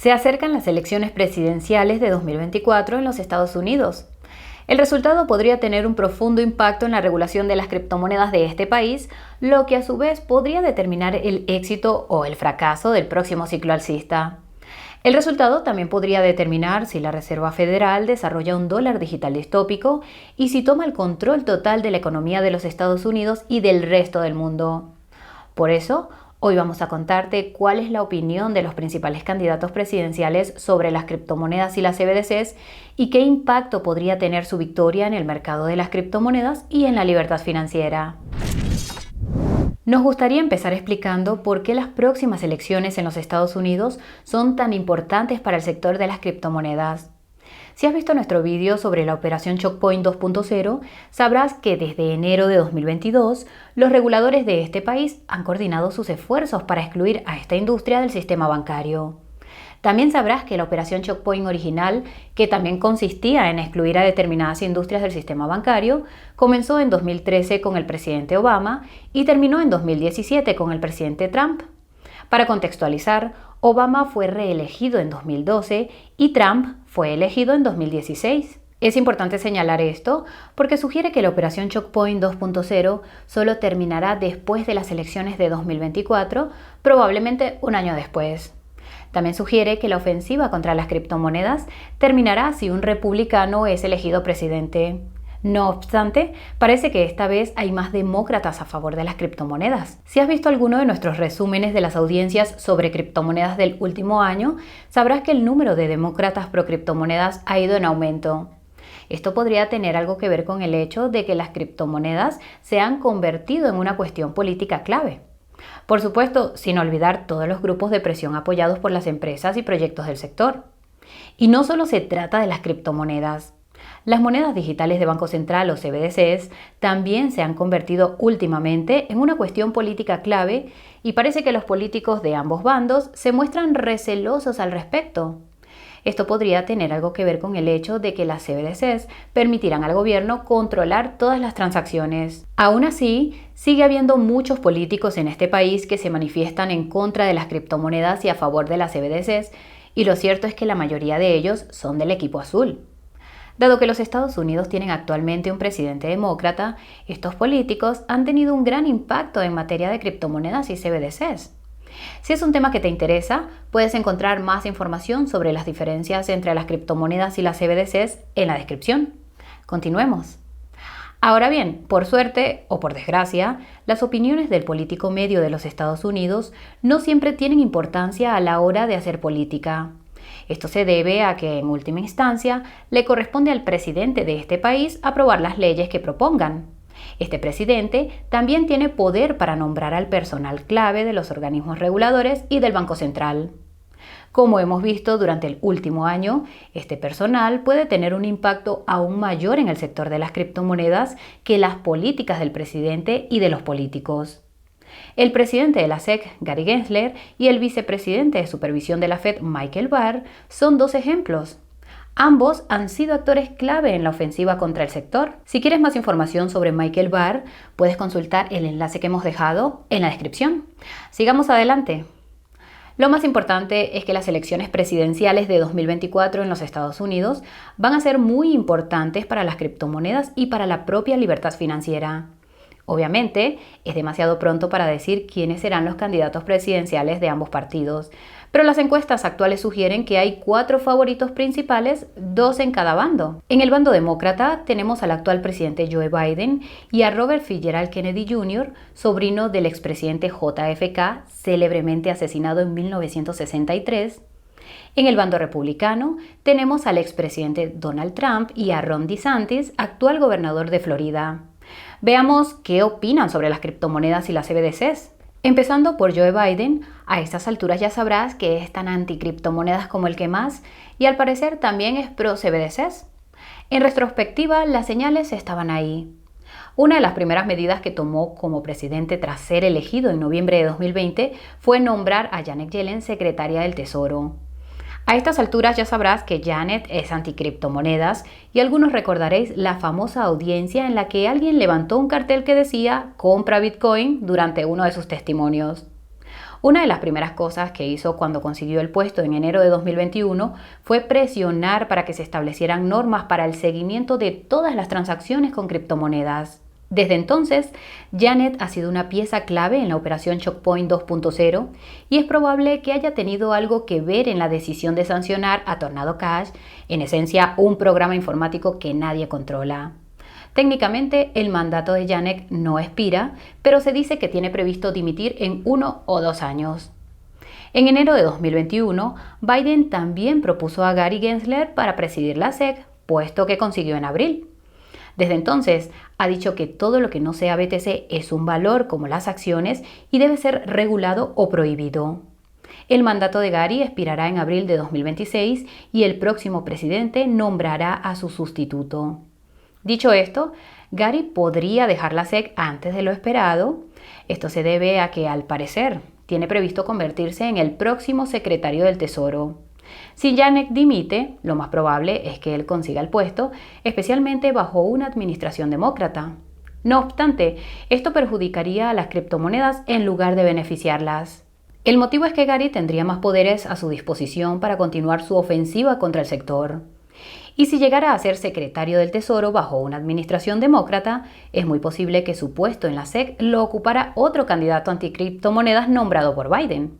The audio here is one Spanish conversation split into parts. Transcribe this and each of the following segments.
Se acercan las elecciones presidenciales de 2024 en los Estados Unidos. El resultado podría tener un profundo impacto en la regulación de las criptomonedas de este país, lo que a su vez podría determinar el éxito o el fracaso del próximo ciclo alcista. El resultado también podría determinar si la Reserva Federal desarrolla un dólar digital distópico y si toma el control total de la economía de los Estados Unidos y del resto del mundo. Por eso, hoy vamos a contarte cuál es la opinión de los principales candidatos presidenciales sobre las criptomonedas y las CBDCs y qué impacto podría tener su victoria en el mercado de las criptomonedas y en la libertad financiera. Nos gustaría empezar explicando por qué las próximas elecciones en los Estados Unidos son tan importantes para el sector de las criptomonedas. Si has visto nuestro vídeo sobre la operación Chokepoint 2.0, sabrás que desde enero de 2022, los reguladores de este país han coordinado sus esfuerzos para excluir a esta industria del sistema bancario. También sabrás que la operación Chokepoint original, que también consistía en excluir a determinadas industrias del sistema bancario, comenzó en 2013 con el presidente Obama y terminó en 2017 con el presidente Trump. Para contextualizar, Obama fue reelegido en 2012 y Trump fue elegido en 2016. Es importante señalar esto porque sugiere que la operación Chokepoint 2.0 solo terminará después de las elecciones de 2024, probablemente un año después. También sugiere que la ofensiva contra las criptomonedas terminará si un republicano es elegido presidente. No obstante, parece que esta vez hay más demócratas a favor de las criptomonedas. Si has visto alguno de nuestros resúmenes de las audiencias sobre criptomonedas del último año, sabrás que el número de demócratas pro criptomonedas ha ido en aumento. Esto podría tener algo que ver con el hecho de que las criptomonedas se han convertido en una cuestión política clave. Por supuesto, sin olvidar todos los grupos de presión apoyados por las empresas y proyectos del sector. Y no solo se trata de las criptomonedas. Las monedas digitales de Banco Central o CBDCs también se han convertido últimamente en una cuestión política clave y parece que los políticos de ambos bandos se muestran recelosos al respecto. Esto podría tener algo que ver con el hecho de que las CBDCs permitirán al gobierno controlar todas las transacciones. Aún así, sigue habiendo muchos políticos en este país que se manifiestan en contra de las criptomonedas y a favor de las CBDCs, y lo cierto es que la mayoría de ellos son del equipo azul. Dado que los Estados Unidos tienen actualmente un presidente demócrata, estos políticos han tenido un gran impacto en materia de criptomonedas y CBDCs. Si es un tema que te interesa, puedes encontrar más información sobre las diferencias entre las criptomonedas y las CBDCs en la descripción. Continuemos. Ahora bien, por suerte o por desgracia, las opiniones del político medio de los Estados Unidos no siempre tienen importancia a la hora de hacer política. Esto se debe a que, en última instancia, le corresponde al presidente de este país aprobar las leyes que propongan. Este presidente también tiene poder para nombrar al personal clave de los organismos reguladores y del Banco Central. Como hemos visto durante el último año, este personal puede tener un impacto aún mayor en el sector de las criptomonedas que las políticas del presidente y de los políticos. El presidente de la SEC, Gary Gensler, y el vicepresidente de supervisión de la Fed, Michael Barr, son dos ejemplos. Ambos han sido actores clave en la ofensiva contra el sector. Si quieres más información sobre Michael Barr, puedes consultar el enlace que hemos dejado en la descripción. Sigamos adelante. Lo más importante es que las elecciones presidenciales de 2024 en los Estados Unidos van a ser muy importantes para las criptomonedas y para la propia libertad financiera. Obviamente, es demasiado pronto para decir quiénes serán los candidatos presidenciales de ambos partidos, pero las encuestas actuales sugieren que hay 4 favoritos principales, 2 en cada bando. En el bando demócrata tenemos al actual presidente Joe Biden y a Robert Fitzgerald Kennedy Jr., sobrino del expresidente JFK, célebremente asesinado en 1963. En el bando republicano tenemos al expresidente Donald Trump y a Ron DeSantis, actual gobernador de Florida. Veamos qué opinan sobre las criptomonedas y las CBDCs. Empezando por Joe Biden, a estas alturas ya sabrás que es tan anti-criptomonedas como el que más y al parecer también es pro-CBDCs. En retrospectiva, las señales estaban ahí. Una de las primeras medidas que tomó como presidente tras ser elegido en noviembre de 2020 fue nombrar a Janet Yellen secretaria del Tesoro. A estas alturas ya sabrás que Janet es anticriptomonedas y algunos recordaréis la famosa audiencia en la que alguien levantó un cartel que decía «Compra Bitcoin» durante uno de sus testimonios. Una de las primeras cosas que hizo cuando consiguió el puesto en enero de 2021 fue presionar para que se establecieran normas para el seguimiento de todas las transacciones con criptomonedas. Desde entonces, Janet ha sido una pieza clave en la operación Chokepoint 2.0 y es probable que haya tenido algo que ver en la decisión de sancionar a Tornado Cash, en esencia un programa informático que nadie controla. Técnicamente, el mandato de Janet no expira, pero se dice que tiene previsto dimitir en 1 o 2 años. En enero de 2021, Biden también propuso a Gary Gensler para presidir la SEC, puesto que consiguió en abril. Desde entonces, ha dicho que todo lo que no sea BTC es un valor como las acciones y debe ser regulado o prohibido. El mandato de Gary expirará en abril de 2026 y el próximo presidente nombrará a su sustituto. Dicho esto, Gary podría dejar la SEC antes de lo esperado. Esto se debe a que, al parecer, tiene previsto convertirse en el próximo secretario del Tesoro. Si Janet dimite, lo más probable es que él consiga el puesto, especialmente bajo una administración demócrata. No obstante, esto perjudicaría a las criptomonedas en lugar de beneficiarlas. El motivo es que Gary tendría más poderes a su disposición para continuar su ofensiva contra el sector. Y si llegara a ser secretario del Tesoro bajo una administración demócrata, es muy posible que su puesto en la SEC lo ocupara otro candidato anticriptomonedas nombrado por Biden.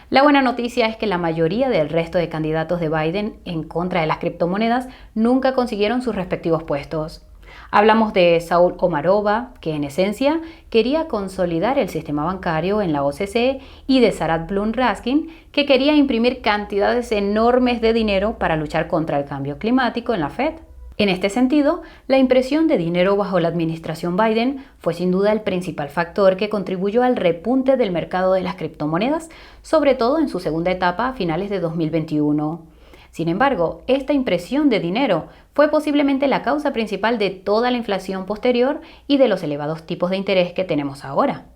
La buena noticia es que la mayoría del resto de candidatos de Biden en contra de las criptomonedas nunca consiguieron sus respectivos puestos. Hablamos de Saul Omarova, que en esencia quería consolidar el sistema bancario en la OCC, y de Sarat Blum-Raskin, que quería imprimir cantidades enormes de dinero para luchar contra el cambio climático en la Fed. En este sentido, la impresión de dinero bajo la administración Biden fue sin duda el principal factor que contribuyó al repunte del mercado de las criptomonedas, sobre todo en su segunda etapa a finales de 2021. Sin embargo, esta impresión de dinero fue posiblemente la causa principal de toda la inflación posterior y de los elevados tipos de interés que tenemos ahora.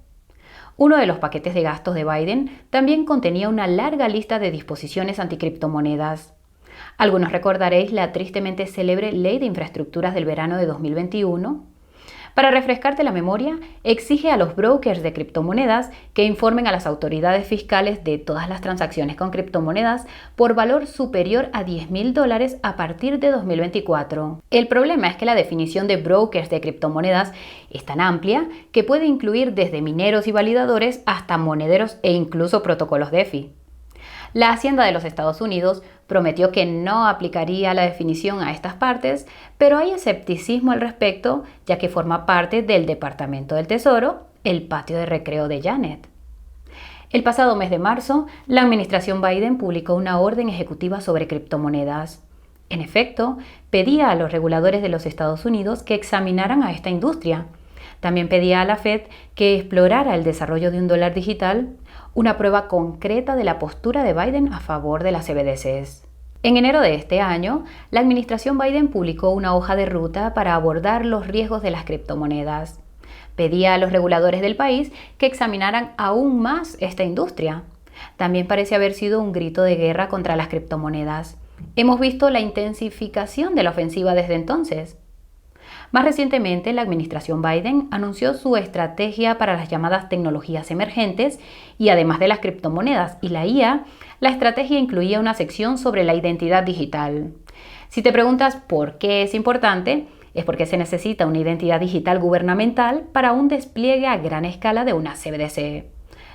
Uno de los paquetes de gastos de Biden también contenía una larga lista de disposiciones anticriptomonedas. Algunos recordaréis la tristemente célebre Ley de Infraestructuras del verano de 2021. Para refrescarte la memoria, exige a los brokers de criptomonedas que informen a las autoridades fiscales de todas las transacciones con criptomonedas por valor superior a $10,000 a partir de 2024. El problema es que la definición de brokers de criptomonedas es tan amplia que puede incluir desde mineros y validadores hasta monederos e incluso protocolos DeFi. La Hacienda de los Estados Unidos prometió que no aplicaría la definición a estas partes, pero hay escepticismo al respecto, ya que forma parte del Departamento del Tesoro, el patio de recreo de Janet. El pasado mes de marzo, la administración Biden publicó una orden ejecutiva sobre criptomonedas. En efecto, pedía a los reguladores de los Estados Unidos que examinaran a esta industria. También pedía a la Fed que explorara el desarrollo de un dólar digital, una prueba concreta de la postura de Biden a favor de las CBDCs. En enero de este año, la administración Biden publicó una hoja de ruta para abordar los riesgos de las criptomonedas. Pedía a los reguladores del país que examinaran aún más esta industria. También parece haber sido un grito de guerra contra las criptomonedas. Hemos visto la intensificación de la ofensiva desde entonces. Más recientemente, la administración Biden anunció su estrategia para las llamadas tecnologías emergentes y además de las criptomonedas y la IA, la estrategia incluía una sección sobre la identidad digital. Si te preguntas por qué es importante, es porque se necesita una identidad digital gubernamental para un despliegue a gran escala de una CBDC.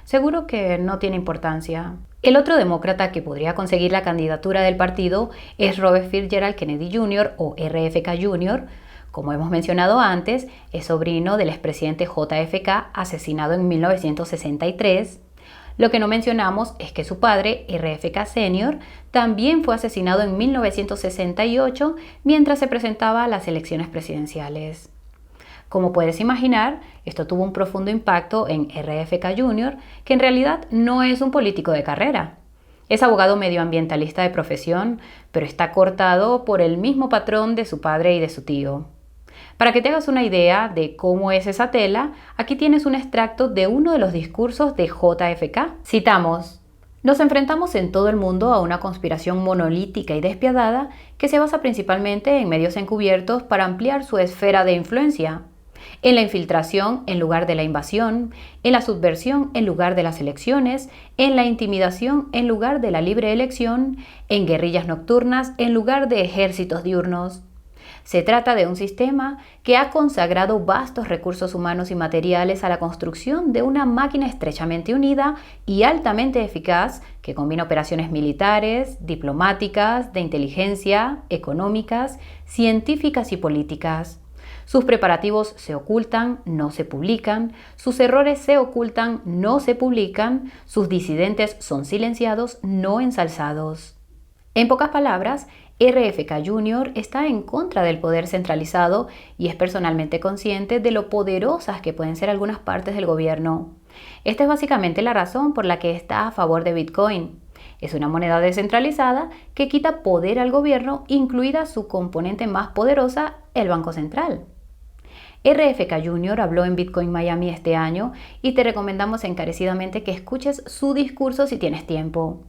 Seguro que no tiene importancia. El otro demócrata que podría conseguir la candidatura del partido es Robert Fitzgerald Kennedy Jr. o RFK Jr., como hemos mencionado antes, es sobrino del expresidente JFK asesinado en 1963. Lo que no mencionamos es que su padre, RFK Sr., también fue asesinado en 1968 mientras se presentaba a las elecciones presidenciales. Como puedes imaginar, esto tuvo un profundo impacto en RFK Jr., que en realidad no es un político de carrera. Es abogado medioambientalista de profesión, pero está cortado por el mismo patrón de su padre y de su tío. Para que te hagas una idea de cómo es esa tela, aquí tienes un extracto de uno de los discursos de JFK. Citamos: "Nos enfrentamos en todo el mundo a una conspiración monolítica y despiadada que se basa principalmente en medios encubiertos para ampliar su esfera de influencia. en la infiltración en lugar de la invasión, en la subversión en lugar de las elecciones, en la intimidación en lugar de la libre elección, en guerrillas nocturnas en lugar de ejércitos diurnos. Se trata de un sistema que ha consagrado vastos recursos humanos y materiales a la construcción de una máquina estrechamente unida y altamente eficaz que combina operaciones militares, diplomáticas, de inteligencia, económicas, científicas y políticas. Sus preparativos se ocultan, no se publican, sus errores se ocultan, no se publican, sus disidentes son silenciados, no ensalzados. En pocas palabras, RFK Jr. está en contra del poder centralizado y es personalmente consciente de lo poderosas que pueden ser algunas partes del gobierno. Esta es básicamente la razón por la que está a favor de Bitcoin. Es una moneda descentralizada que quita poder al gobierno, incluida su componente más poderosa, el Banco Central. RFK Jr. habló en Bitcoin Miami este año y te recomendamos encarecidamente que escuches su discurso si tienes tiempo.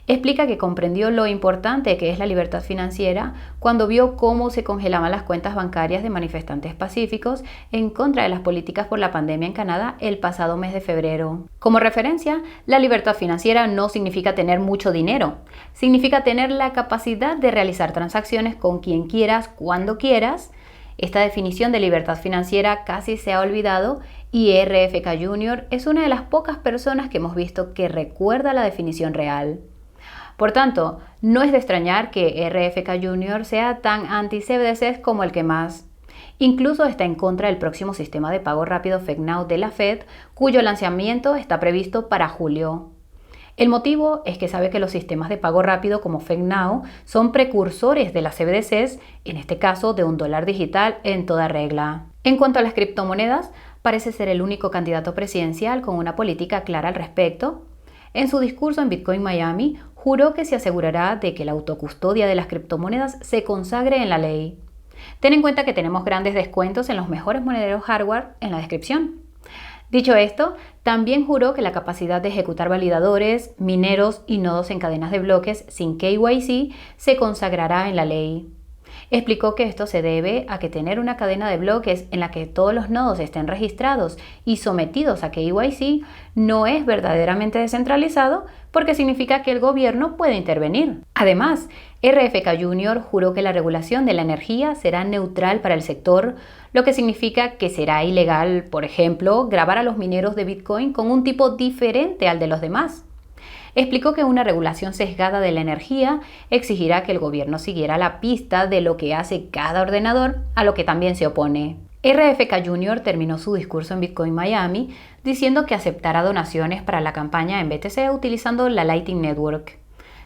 Explica que comprendió lo importante que es la libertad financiera cuando vio cómo se congelaban las cuentas bancarias de manifestantes pacíficos en contra de las políticas por la pandemia en Canadá el pasado mes de febrero. Como referencia, la libertad financiera no significa tener mucho dinero, significa tener la capacidad de realizar transacciones con quien quieras, cuando quieras. Esta definición de libertad financiera casi se ha olvidado y RFK Jr. es una de las pocas personas que hemos visto que recuerda la definición real. Por tanto, no es de extrañar que RFK Jr. sea tan anti-CBDCs como el que más. Incluso está en contra del próximo sistema de pago rápido FedNow de la Fed, cuyo lanzamiento está previsto para julio. El motivo es que sabe que los sistemas de pago rápido como FedNow son precursores de las CBDCs, en este caso de un dólar digital en toda regla. En cuanto a las criptomonedas, parece ser el único candidato presidencial con una política clara al respecto. En su discurso en Bitcoin Miami, juró que se asegurará de que la autocustodia de las criptomonedas se consagre en la ley. Ten en cuenta que tenemos grandes descuentos en los mejores monederos hardware en la descripción. Dicho esto, también juró que la capacidad de ejecutar validadores, mineros y nodos en cadenas de bloques sin KYC se consagrará en la ley. Explicó que esto se debe a que tener una cadena de bloques en la que todos los nodos estén registrados y sometidos a KYC no es verdaderamente descentralizado porque significa que el gobierno puede intervenir. Además, RFK Jr. juró que la regulación de la energía será neutral para el sector, lo que significa que será ilegal, por ejemplo, grabar a los mineros de Bitcoin con un tipo diferente al de los demás. Explicó que una regulación sesgada de la energía exigirá que el gobierno siguiera la pista de lo que hace cada ordenador, a lo que también se opone. RFK Jr. terminó su discurso en Bitcoin Miami diciendo que aceptará donaciones para la campaña en BTC utilizando la Lightning Network.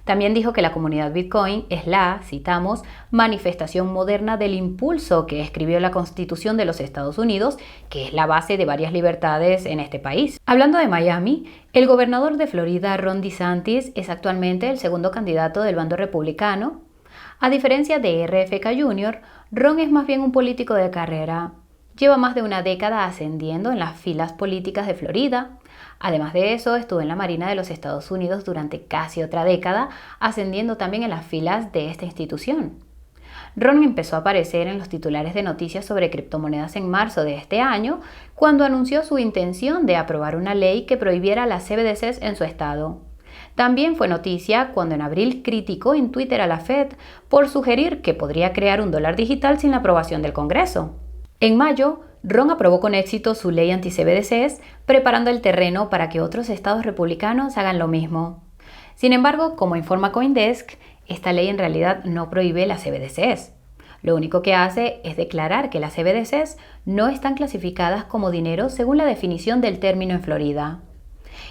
También dijo que la comunidad Bitcoin es la, citamos, manifestación moderna del impulso que escribió la Constitución de los Estados Unidos, que es la base de varias libertades en este país. Hablando de Miami, el gobernador de Florida, Ron DeSantis, es actualmente el segundo candidato del bando republicano. A diferencia de RFK Jr., Ron es más bien un político de carrera. Lleva más de una década ascendiendo en las filas políticas de Florida. Además de eso, estuvo en la Marina de los Estados Unidos durante casi otra década, ascendiendo también en las filas de esta institución. Ron empezó a aparecer en los titulares de noticias sobre criptomonedas en marzo de este año, cuando anunció su intención de aprobar una ley que prohibiera las CBDCs en su estado. También fue noticia cuando en abril criticó en Twitter a la Fed por sugerir que podría crear un dólar digital sin la aprobación del Congreso. En mayo, Ron aprobó con éxito su ley anti-CBDCs, preparando el terreno para que otros estados republicanos hagan lo mismo. Sin embargo, como informa CoinDesk, esta ley en realidad no prohíbe las CBDCs. Lo único que hace es declarar que las CBDCs no están clasificadas como dinero según la definición del término en Florida.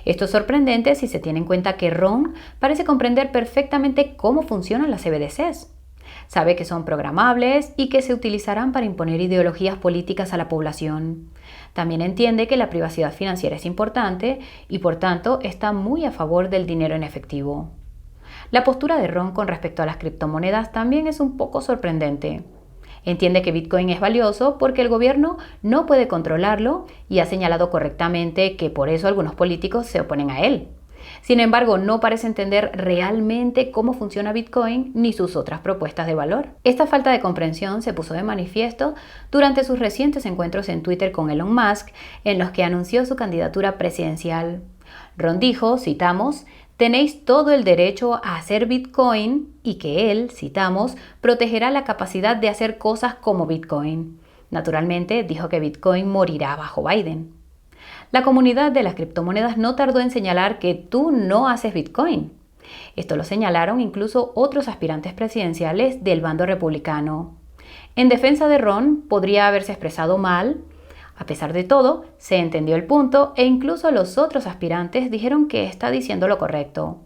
Esto es sorprendente si se tiene en cuenta que Ron parece comprender perfectamente cómo funcionan las CBDCs. Sabe que son programables y que se utilizarán para imponer ideologías políticas a la población. También entiende que la privacidad financiera es importante y por tanto está muy a favor del dinero en efectivo. La postura de Ron con respecto a las criptomonedas también es un poco sorprendente. Entiende que Bitcoin es valioso porque el gobierno no puede controlarlo y ha señalado correctamente que por eso algunos políticos se oponen a él. Sin embargo, no parece entender realmente cómo funciona Bitcoin ni sus otras propuestas de valor. Esta falta de comprensión se puso de manifiesto durante sus recientes encuentros en Twitter con Elon Musk, en los que anunció su candidatura presidencial. Ron dijo, citamos, tenéis todo el derecho a hacer Bitcoin y que él, citamos, protegerá la capacidad de hacer cosas como Bitcoin. Naturalmente, dijo que Bitcoin morirá bajo Biden. La comunidad de las criptomonedas no tardó en señalar que tú no haces Bitcoin. Esto lo señalaron incluso otros aspirantes presidenciales del bando republicano. En defensa de Ron, podría haberse expresado mal. A pesar de todo, se entendió el punto e incluso los otros aspirantes dijeron que está diciendo lo correcto.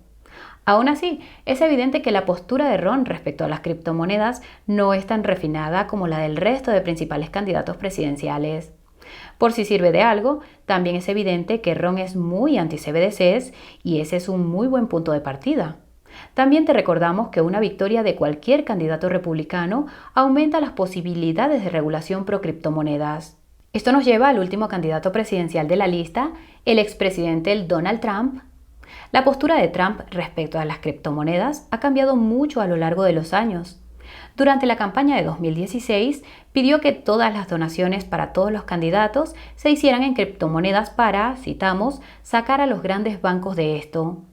Aún así, es evidente que la postura de Ron respecto a las criptomonedas no es tan refinada como la del resto de principales candidatos presidenciales. Por si sirve de algo, también es evidente que Ron es muy anti-CBDCs y ese es un muy buen punto de partida. También te recordamos que una victoria de cualquier candidato republicano aumenta las posibilidades de regulación pro criptomonedas. Esto nos lleva al último candidato presidencial de la lista, el expresidente Donald Trump. La postura de Trump respecto a las criptomonedas ha cambiado mucho a lo largo de los años. Durante la campaña de 2016, pidió que todas las donaciones para todos los candidatos se hicieran en criptomonedas para, citamos, sacar a los grandes bancos de esto.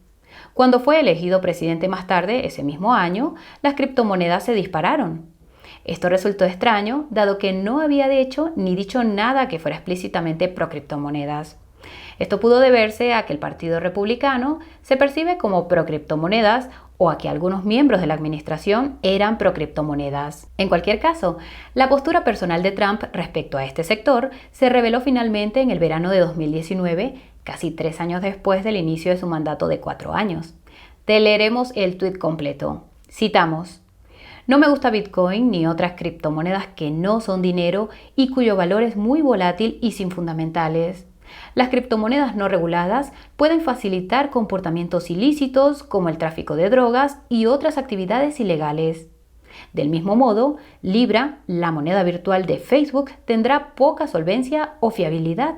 Cuando fue elegido presidente más tarde, ese mismo año, las criptomonedas se dispararon. Esto resultó extraño, dado que no había hecho ni dicho nada que fuera explícitamente pro criptomonedas. Esto pudo deberse a que el Partido Republicano se percibe como pro criptomonedas o a que algunos miembros de la administración eran pro criptomonedas. En cualquier caso, la postura personal de Trump respecto a este sector se reveló finalmente en el verano de 2019, casi 3 años después del inicio de su mandato de 4 años. Te leeremos el tuit completo. Citamos: no me gusta Bitcoin ni otras criptomonedas que no son dinero y cuyo valor es muy volátil y sin fundamentales. Las criptomonedas no reguladas pueden facilitar comportamientos ilícitos como el tráfico de drogas y otras actividades ilegales. Del mismo modo, Libra, la moneda virtual de Facebook, tendrá poca solvencia o fiabilidad.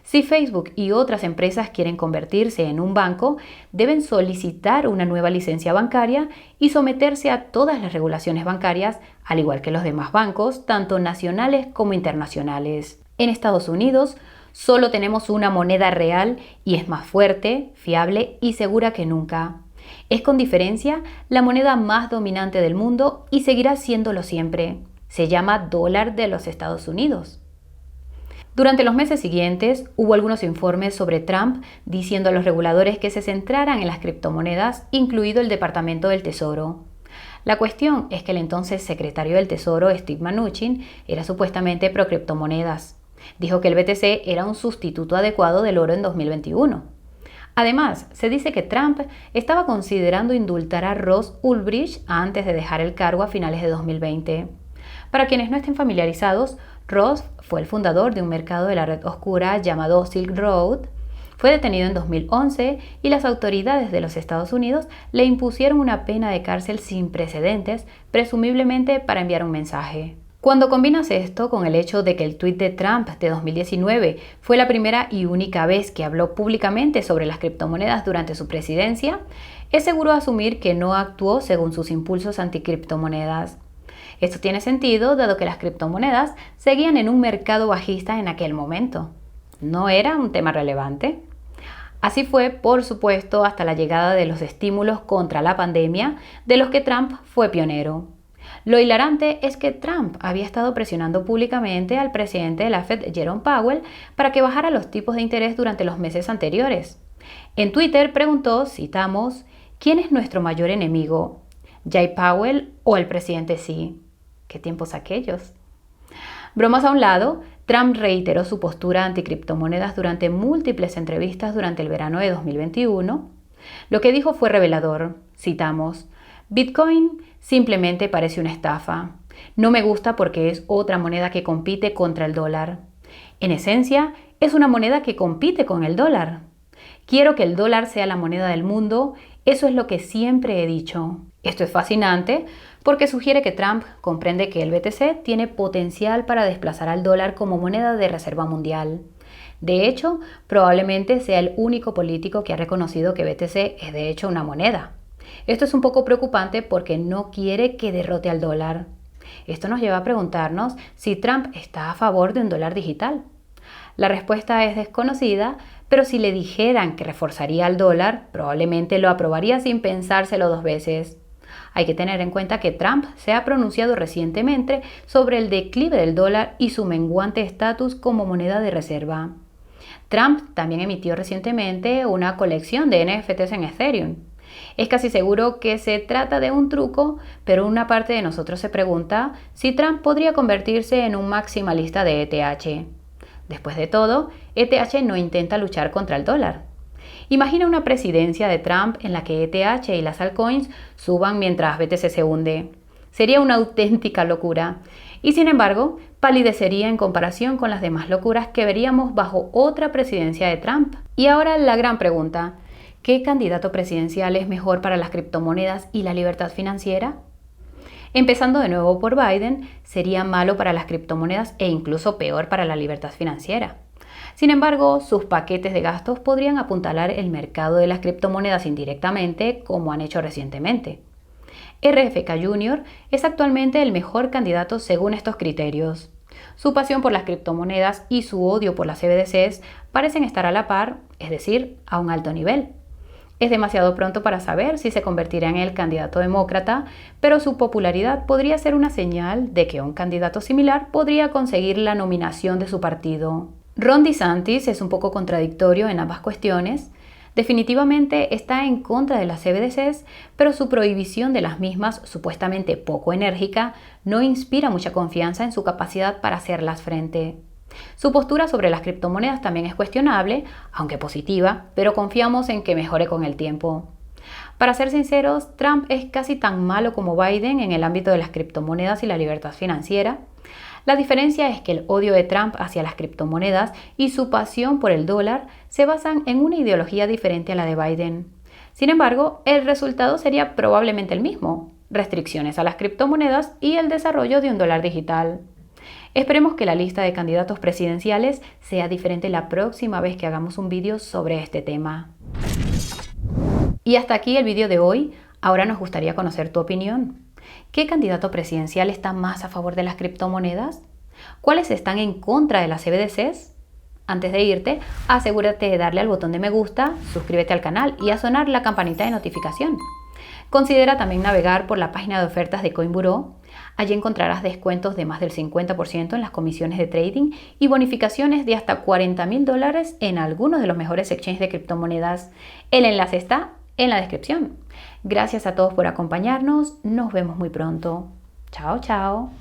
Si Facebook y otras empresas quieren convertirse en un banco, deben solicitar una nueva licencia bancaria y someterse a todas las regulaciones bancarias, al igual que los demás bancos, tanto nacionales como internacionales. En Estados Unidos, solo tenemos una moneda real y es más fuerte, fiable y segura que nunca. Es con diferencia la moneda más dominante del mundo y seguirá siéndolo siempre. Se llama dólar de los Estados Unidos. Durante los meses siguientes, hubo algunos informes sobre Trump diciendo a los reguladores que se centraran en las criptomonedas, incluido el Departamento del Tesoro. La cuestión es que el entonces secretario del Tesoro, Steve Mnuchin, era supuestamente pro criptomonedas. Dijo que el BTC era un sustituto adecuado del oro en 2021. Además, se dice que Trump estaba considerando indultar a Ross Ulbricht antes de dejar el cargo a finales de 2020. Para quienes no estén familiarizados, Ross fue el fundador de un mercado de la red oscura llamado Silk Road. Fue detenido en 2011 y las autoridades de los Estados Unidos le impusieron una pena de cárcel sin precedentes, presumiblemente para enviar un mensaje. Cuando combinas esto con el hecho de que el tuit de Trump de 2019 fue la primera y única vez que habló públicamente sobre las criptomonedas durante su presidencia, es seguro asumir que no actuó según sus impulsos anticriptomonedas. Esto tiene sentido dado que las criptomonedas seguían en un mercado bajista en aquel momento. ¿No era un tema relevante? Así fue, por supuesto, hasta la llegada de los estímulos contra la pandemia, de los que Trump fue pionero. Lo hilarante es que Trump había estado presionando públicamente al presidente de la Fed, Jerome Powell, para que bajara los tipos de interés durante los meses anteriores. En Twitter preguntó, citamos, ¿quién es nuestro mayor enemigo? ¿Jay Powell o el presidente Xi? ¿Qué tiempos aquellos? Bromas a un lado, Trump reiteró su postura anticriptomonedas durante múltiples entrevistas durante el verano de 2021. Lo que dijo fue revelador, citamos, Bitcoin simplemente parece una estafa. No me gusta porque es otra moneda que compite contra el dólar. En esencia, es una moneda que compite con el dólar. Quiero que el dólar sea la moneda del mundo, eso es lo que siempre he dicho. Esto es fascinante porque sugiere que Trump comprende que el BTC tiene potencial para desplazar al dólar como moneda de reserva mundial. De hecho, probablemente sea el único político que ha reconocido que BTC es de hecho una moneda. Esto es un poco preocupante porque no quiere que derrote al dólar. Esto nos lleva a preguntarnos si Trump está a favor de un dólar digital. La respuesta es desconocida, pero si le dijeran que reforzaría al dólar, probablemente lo aprobaría sin pensárselo dos veces. Hay que tener en cuenta que Trump se ha pronunciado recientemente sobre el declive del dólar y su menguante estatus como moneda de reserva. Trump también emitió recientemente una colección de NFTs en Ethereum. Es casi seguro que se trata de un truco, pero una parte de nosotros se pregunta si Trump podría convertirse en un maximalista de ETH. Después de todo, ETH no intenta luchar contra el dólar. Imagina una presidencia de Trump en la que ETH y las altcoins suban mientras BTC se hunde. Sería una auténtica locura. Y sin embargo, palidecería en comparación con las demás locuras que veríamos bajo otra presidencia de Trump. Y ahora la gran pregunta: ¿qué candidato presidencial es mejor para las criptomonedas y la libertad financiera? Empezando de nuevo por Biden, sería malo para las criptomonedas e incluso peor para la libertad financiera. Sin embargo, sus paquetes de gastos podrían apuntalar el mercado de las criptomonedas indirectamente, como han hecho recientemente. RFK Jr. es actualmente el mejor candidato según estos criterios. Su pasión por las criptomonedas y su odio por las CBDCs parecen estar a la par, es decir, a un alto nivel. Es demasiado pronto para saber si se convertirá en el candidato demócrata, pero su popularidad podría ser una señal de que un candidato similar podría conseguir la nominación de su partido. Ron DeSantis es un poco contradictorio en ambas cuestiones. Definitivamente está en contra de las CBDCs, pero su prohibición de las mismas, supuestamente poco enérgica, no inspira mucha confianza en su capacidad para hacerlas frente. Su postura sobre las criptomonedas también es cuestionable, aunque positiva, pero confiamos en que mejore con el tiempo. Para ser sinceros, Trump es casi tan malo como Biden en el ámbito de las criptomonedas y la libertad financiera. La diferencia es que el odio de Trump hacia las criptomonedas y su pasión por el dólar se basan en una ideología diferente a la de Biden. Sin embargo, el resultado sería probablemente el mismo: restricciones a las criptomonedas y el desarrollo de un dólar digital. Esperemos que la lista de candidatos presidenciales sea diferente la próxima vez que hagamos un vídeo sobre este tema. Y hasta aquí el vídeo de hoy. Ahora nos gustaría conocer tu opinión. ¿Qué candidato presidencial está más a favor de las criptomonedas? ¿Cuáles están en contra de las CBDCs? Antes de irte, asegúrate de darle al botón de me gusta, suscríbete al canal y a sonar la campanita de notificación. Considera también navegar por la página de ofertas de CoinBureau. Allí encontrarás descuentos de más del 50% en las comisiones de trading y bonificaciones de hasta $40,000 en algunos de los mejores exchanges de criptomonedas. El enlace está en la descripción. Gracias a todos por acompañarnos. Nos vemos muy pronto. Chao, chao.